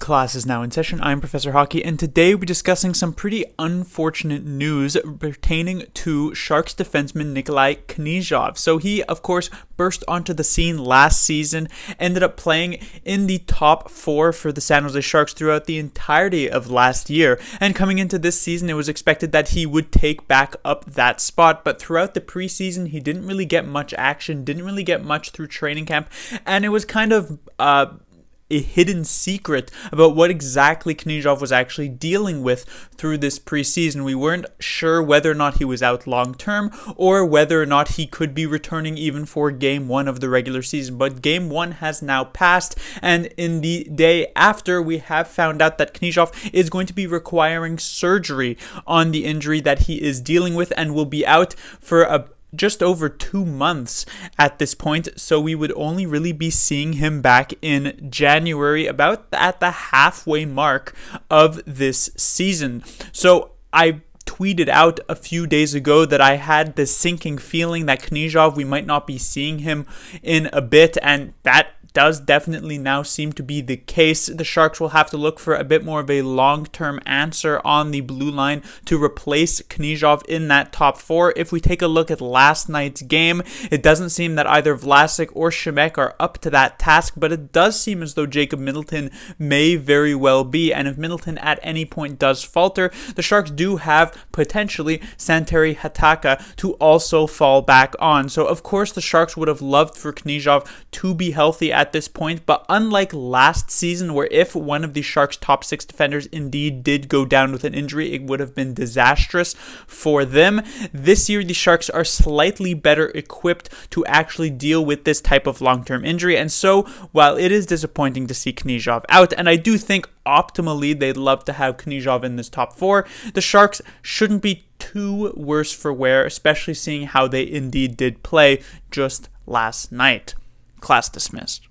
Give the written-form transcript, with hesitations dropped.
Class is now in session. I'm Professor Hockey, and today we're discussing some pretty unfortunate news pertaining to Sharks defenseman Nikolai Knyzhov. So he, of course, burst onto the scene last season, ended up playing in the top four for the San Jose Sharks throughout the entirety of last year. And coming into this season, it was expected that he would take back up that spot, but throughout the preseason, he didn't really get much action, didn't really get much through training camp, and it was kind of a hidden secret about what exactly Knyzhov was actually dealing with through this preseason. We weren't sure whether or not he was out long term or whether or not he could be returning even for game one of the regular season. But game one has now passed, and in the day after, we have found out that Knyzhov is going to be requiring surgery on the injury that he is dealing with and will be out for just over 2 months at this point, so we would only really be seeing him back in January, about at the halfway mark of this season. So I tweeted out a few days ago that I had this sinking feeling that Knyzhov, we might not be seeing him in a bit, and that does definitely now seem to be the case. The Sharks will have to look for a bit more of a long-term answer on the blue line to replace Knyzhov in that top four. If we take a look at last night's game, it doesn't seem that either Vlasic or Shemek are up to that task, but it does seem as though Jacob Middleton may very well be, and if Middleton at any point does falter, the Sharks do have potentially Santeri Hataka to also fall back on. So of course the Sharks would have loved for Knyzhov to be healthy at this point, but unlike last season, where if one of the Sharks' top six defenders indeed did go down with an injury, it would have been disastrous for them. This year, the Sharks are slightly better equipped to actually deal with this type of long-term injury, and so while it is disappointing to see Knyzhov out, and I do think optimally they'd love to have Knyzhov in this top four, the Sharks shouldn't be too worse for wear, especially seeing how they indeed did play just last night. Class dismissed.